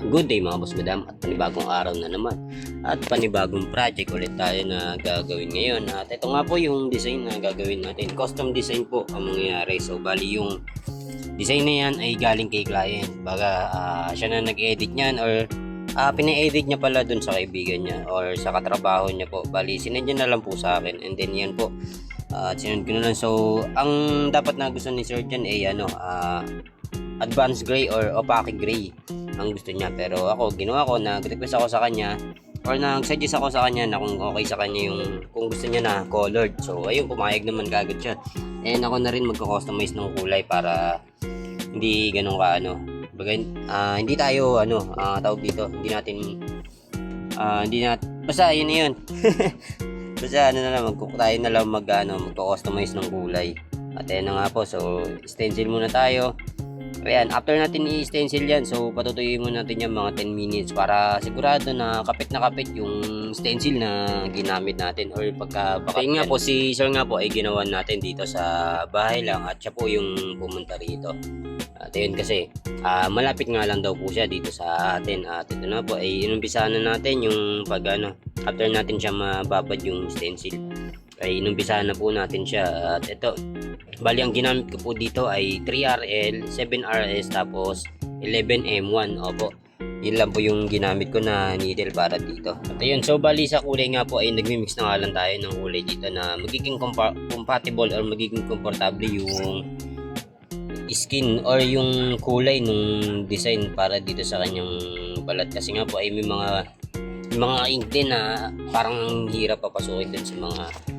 Good day mga boss madam, at panibagong araw na naman at panibagong project ulit tayo na gagawin ngayon. At ito nga po yung design na gagawin natin. Custom design po ang mangyayari. So bali yung design na yan ay galing kay client. Baga siya na nag-edit niyan or pina-edit niya pala dun sa kaibigan niya or sa katrabaho niya po. Bali sinend niya na lang po sa akin, and then yan po at sinend ko na lang. So ang dapat na gusto ni Sir dyan ay advanced gray or opaque gray ang gusto niya, pero ako ginawa ko, nag-request ako sa kanya or nag-suggest ako sa kanya na kung okay sa kanya yung kung gusto niya na colored. So ayun, pumayag naman kagad siya, and ako na rin magko-customize ng kulay para hindi ganun ka hindi tayo tawag dito, basta yun na yun. Basta tayo na lang magko-customize ng kulay. At ayun na nga po, so stencil muna tayo. Ayan, after natin i-stencil yan, so patutuyuin muna natin yung mga 10 minutes para sigurado na kapit yung stencil na ginamit natin or pagka-bakat. Nga po, si Sir nga po ay ginawa natin dito sa bahay lang at siya po yung pumunta rito. At ayun kasi, malapit nga lang daw po siya dito sa atin. At ito na po, ay inumpisahan na natin yung after natin siya mababad yung stencil, ay inumpisahan na po natin siya. At ito, bali ang ginamit ko po dito ay 3RL, 7RS, tapos 11M1. Opo, yun lang po yung ginamit ko na needle para dito. At ayun, so bali sa kulay nga po ay nagmi-mix na nga lang tayo ng kulay dito na magiging compatible or magiging komportable yung skin or yung kulay nung design para dito sa kanyang balat. Kasi nga po ay may mga ink din na parang hirap papasukin din sa mga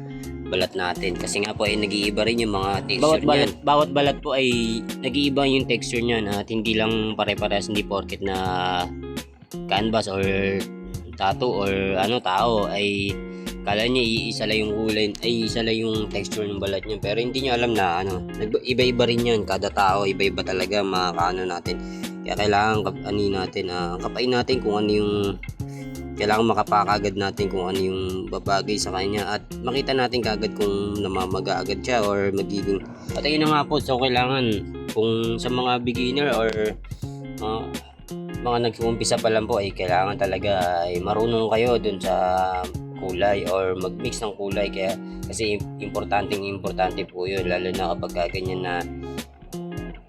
balat natin, kasi nga po ay nag-iiba rin yung mga texture niyan. Bawat balat po ay nag-iiba yung texture niyan at hindi lang pare-parehas, hindi porket na canvas or tattoo or tao ay kala niya iisa lang yung kulay, ay isa lang yung texture ng balat niya, pero hindi niya alam na iba-iba rin yan. Kada tao iba-iba talaga natin, kaya kailangan kapain natin kung ano yung kailangan makapakagad natin kung ano yung babagay sa kanya at makita natin kagad kung namamaga agad siya or magiging. At ayun na nga po, so kailangan kung sa mga beginner or mga nag-uumpisa pa lang po ay kailangan talaga ay marunong kayo dun sa kulay or mag-mix ng kulay, kasi importante po yun, lalo na kapag ganyan na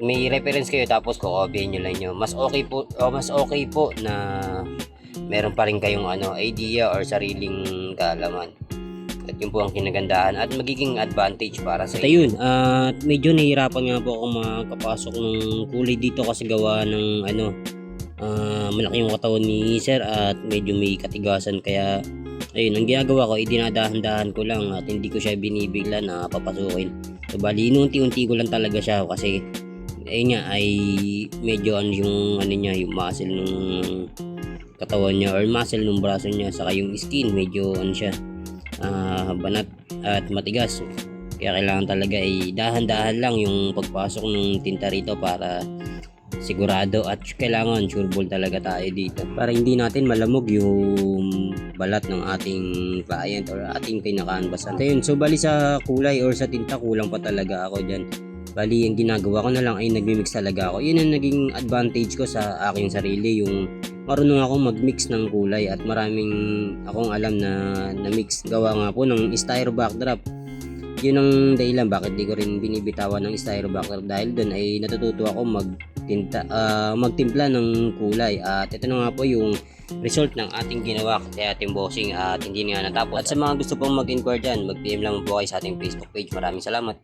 may reference kayo tapos ko-copyin nyo lang nyo. Mas okay po na meron pa rin kayong idea or sariling kaalaman. At yun po ang kinagandahan at magiging advantage para sa inyo. At medyo nahihirapan nga po akong makapasok ng kulay dito kasi gawa ng malaki yung katawan ni Sir at medyo may katigasan, kaya ayun, ang ginagawa ko, dinadahan-dahan ko lang at hindi ko siya binibigla na papasukin. So bali, unti-unti ko lang talaga siya kasi ayun nga ay medyo yung yung muscle nung katawan niya or muscle ng braso niya, saka yung skin medyo siya banat at matigas, kaya kailangan talaga ay dahan-dahan lang yung pagpasok ng tinta rito para sigurado at kailangan sureball talaga tayo dito para hindi natin malamog yung balat ng ating client or ating pinaka-canvasan. So bali sa kulay or sa tinta kulang pa talaga ako dyan. Bali ang ginagawa ko na lang ay nagmi-mix talaga ako. Yun ang naging advantage ko sa aking sarili, yung marunong ako mag-mix ng kulay at maraming akong alam na mix. Gawa nga po ng styro backdrop. Yun ang dahilan bakit di ko rin binibitawan ng styro backdrop, dahil doon ay natututo ako magtimpla ng kulay. At ito na nga po yung result ng ating ginawa kay ating bossing at hindi nga natapos. At sa mga gusto pong mag-inquire dyan, mag-PM lang po kayo sa ating Facebook page. Maraming salamat.